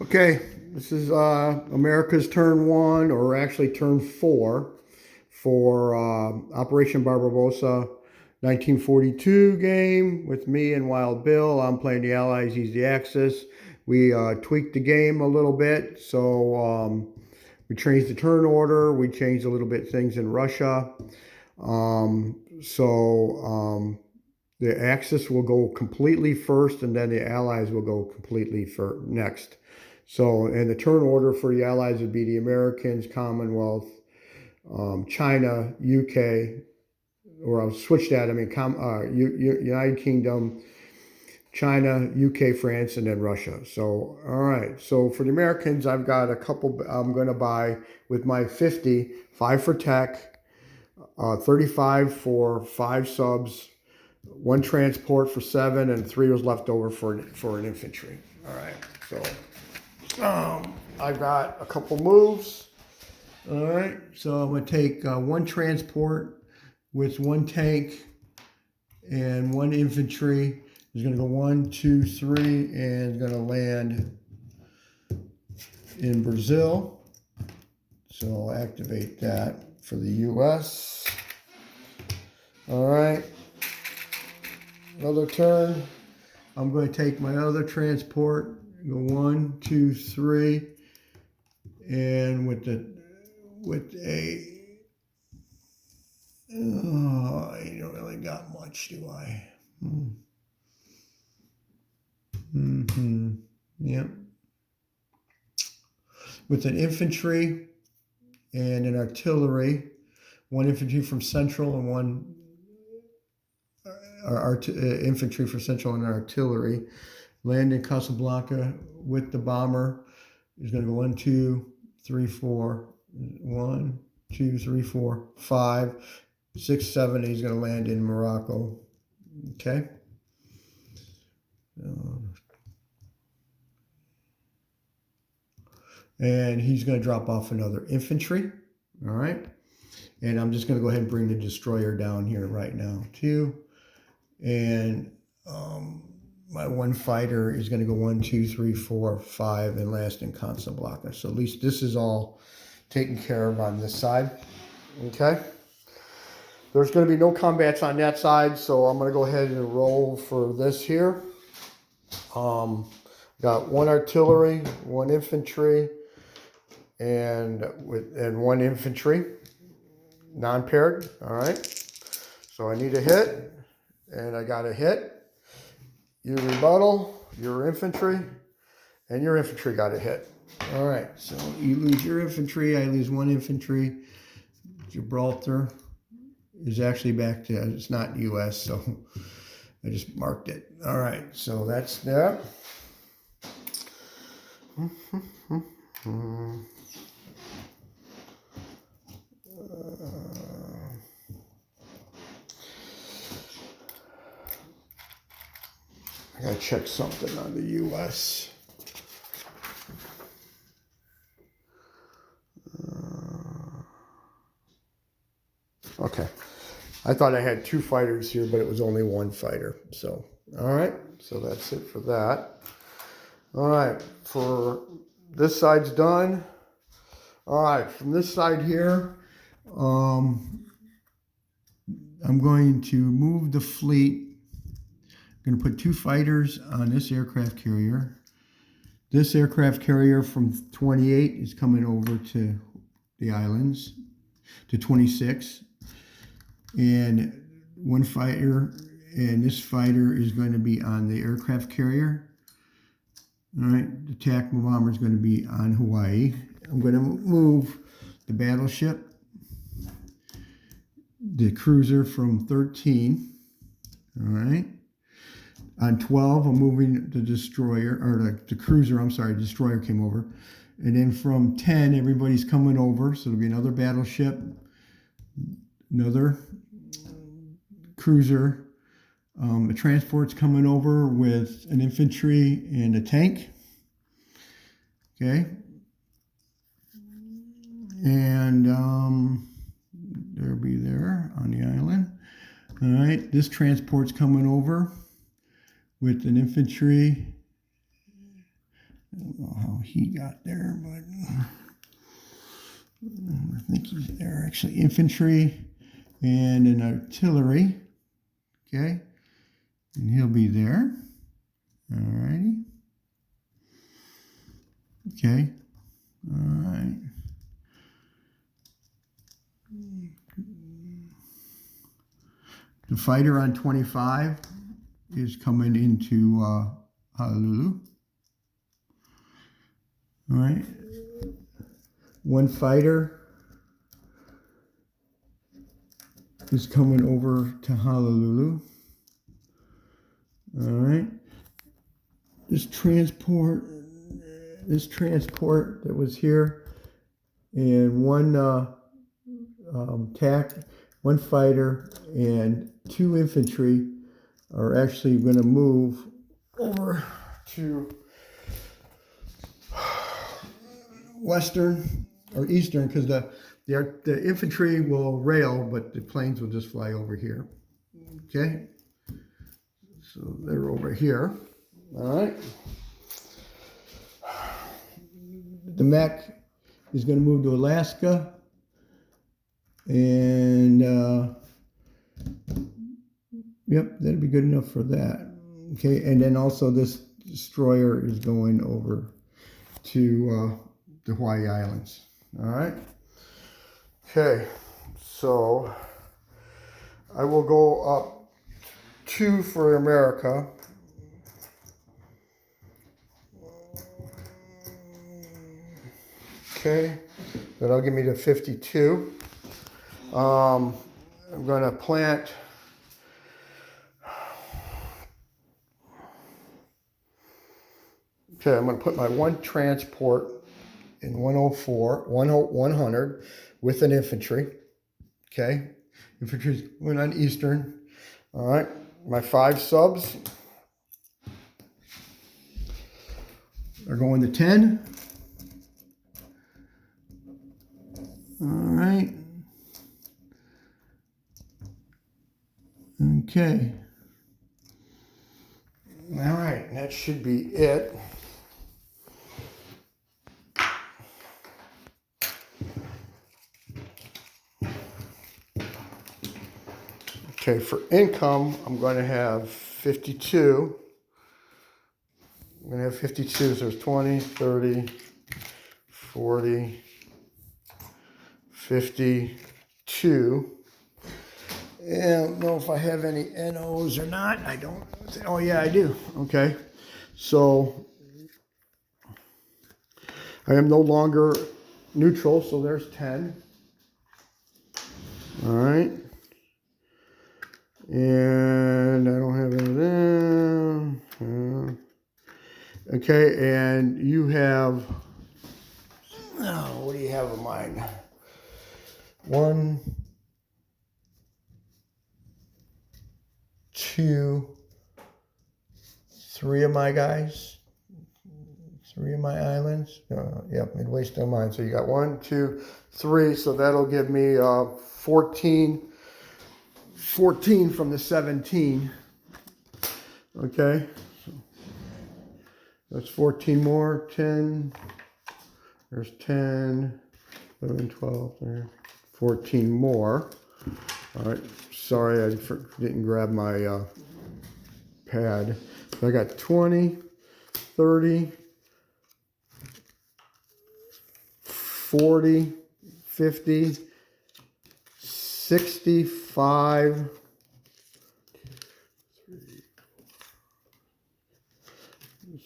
Okay, this is America's turn one, or actually turn four, for Operation Barbarossa 1942 game with me and Wild Bill. I'm playing the Allies, he's the Axis. We tweaked the game a little bit, so we changed the turn order. We changed a little bit things in Russia. So the Axis will go completely first, and then the Allies will go completely next. So, and the turn order for the Allies would be the Americans, Commonwealth, China, UK, or I'll switch that. I mean, United Kingdom, China, UK, France, and then Russia. So, all right. So for the Americans, I've got a couple. I'm going to buy with my 50, 5 for tech, 35 for 5 subs, 1 transport for 7, and 3 was left over for an infantry. All right. So. I've got a couple moves. All right, so I'm going to take 1 transport with 1 tank and 1 infantry. It's going to go 1, 2, 3, and it's going to land in Brazil. So I'll activate that for the U.S. All right, another turn. I'm going to take my other transport. Go 1, 2, 3, and with I don't really got much, do I? Yep. With an infantry and an artillery, 1 infantry from Central and 1 infantry for Central and artillery. Land in Casablanca with the bomber. He's going to go 1, 2, 3, 4. 1, 2, 3, 4, 5, 6, 7. He's going to land in Morocco. Okay. And he's going to drop off another infantry. All right. And I'm just going to go ahead and bring the destroyer down here right now too. And my 1 fighter is going to go 1, 2, 3, 4, 5, and last in Casablanca. So at least this is all taken care of on this side. Okay. There's going to be no combats on that side, so I'm going to go ahead and roll for this here. Got 1 artillery, 1 infantry, and 1 infantry, non-paired. All right. So I need a hit, and I got a hit. You rebuttal, your infantry, and your infantry got a hit. All right, so you lose your infantry, I lose 1 infantry. Gibraltar is actually back to, it's not US, so I just marked it. All right, so that's that. I gotta check something on the US. Okay. I thought I had 2 fighters here, but it was only 1 fighter. So, all right. So that's it for that. All right. For this side's done. All right. From this side here, I'm going to move the fleet. I'm going to put 2 fighters on this aircraft carrier. This aircraft carrier from 28 is coming over to the islands, to 26. And 1 fighter, and this fighter is going to be on the aircraft carrier. All right, the attack bomber is going to be on Hawaii. I'm going to move the battleship, the cruiser from 13. All right. On 12, I'm moving the destroyer, or the cruiser, I'm sorry, destroyer came over. And then from 10, everybody's coming over. So there'll be another battleship, another cruiser. The transport's coming over with an infantry and a tank. Okay. And they'll be there on the island. All right. This transport's coming over with an infantry I don't know how he got there, but I think he's there. Actually, infantry and an artillery. Okay, and he'll be there. All righty. Okay. All right. The fighter on 25 is coming into Honolulu. All right. One fighter is coming over to Honolulu. All right. This transport that was here, and one one fighter and 2 infantry are actually going to move over to western or eastern, because the infantry will rail, but the planes will just fly over here. Okay, so they're over here. All right. The mech is going to move to Alaska, and yep, that'll be good enough for that. Okay, and then also this destroyer is going over to the Hawaii Islands. All right. Okay, so I will go up 2 for America. Okay, that'll give me to 52. I'm going to plant okay, I'm going to put my 1 transport in 100 with an infantry. Okay, infantry's going on eastern. All right, my 5 subs are going to 10. All right. Okay. All right, that should be it. Okay, for income, I'm going to have 52. I'm going to have 52, so there's 20, 30, 40, 52. And I don't know if I have any NOs or not. I don't. Oh, yeah, I do. Okay. So I am no longer neutral, so there's 10. All right. And I don't have any of that. Okay, and you have, oh, what do you have of mine? 1, 2, 3 of my guys, 3 of my islands. Yep, midway still mine. So you got 1, 2, 3. So that'll give me 14 from the 17. Okay, so that's 14 more. 10. There's 10, 11, 12, 14 more. All right, sorry I didn't grab my pad. So I got 20, 30, 40, 50, 65,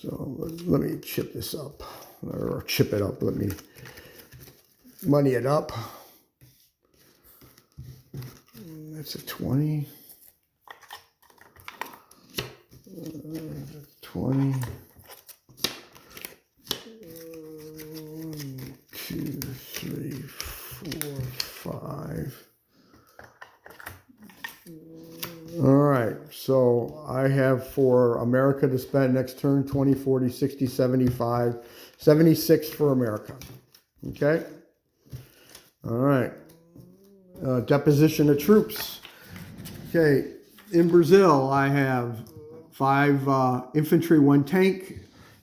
so let me chip this up, or chip it up, let me money it up. That's a 20, 20, 1, 2, 3, 4, 5. All right, so I have for America to spend next turn 20, 40, 60, 75, 76 for America. Okay. All right. Deposition of troops. Okay, in Brazil I have 5 infantry, 1 tank,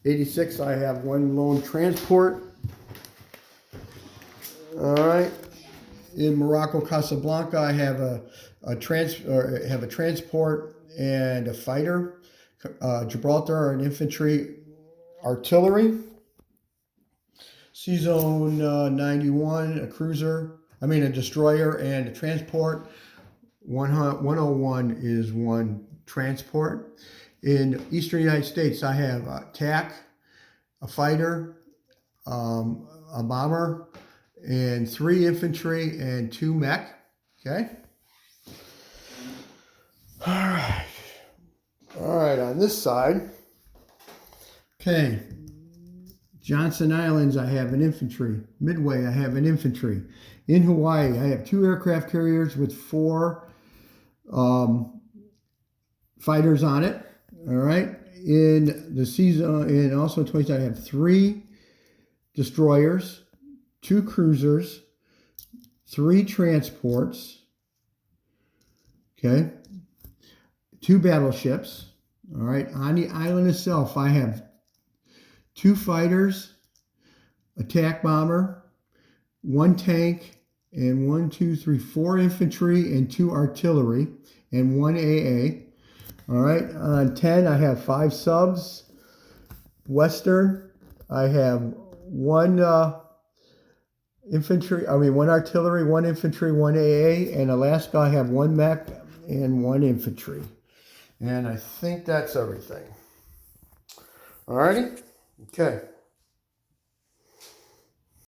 86, I have one lone transport. All right. In Morocco, Casablanca, I have a transport and a fighter. Gibraltar, an infantry artillery. C-Zone 91, a destroyer and a transport. 101 is one transport. In Eastern United States, I have a TAC, a fighter, a bomber, and 3 infantry and 2 mech. Okay. All right, on this side, okay, Johnson Islands, I have an infantry. Midway, I have an infantry. In Hawaii, I have 2 aircraft carriers with 4 fighters on it. All right. In the season, and also in 20, I have 3 destroyers, 2 cruisers, 3 transports. Okay. 2 battleships. All right. On the island itself, I have 2 fighters, attack bomber, 1 tank, and 4 infantry and 2 artillery, and 1 AA. All right, on 10, I have 5 subs. Western, I have 1 1 artillery, 1 infantry, 1 AA. And Alaska, I have 1 mech and 1 infantry. And I think that's everything. All righty? Okay.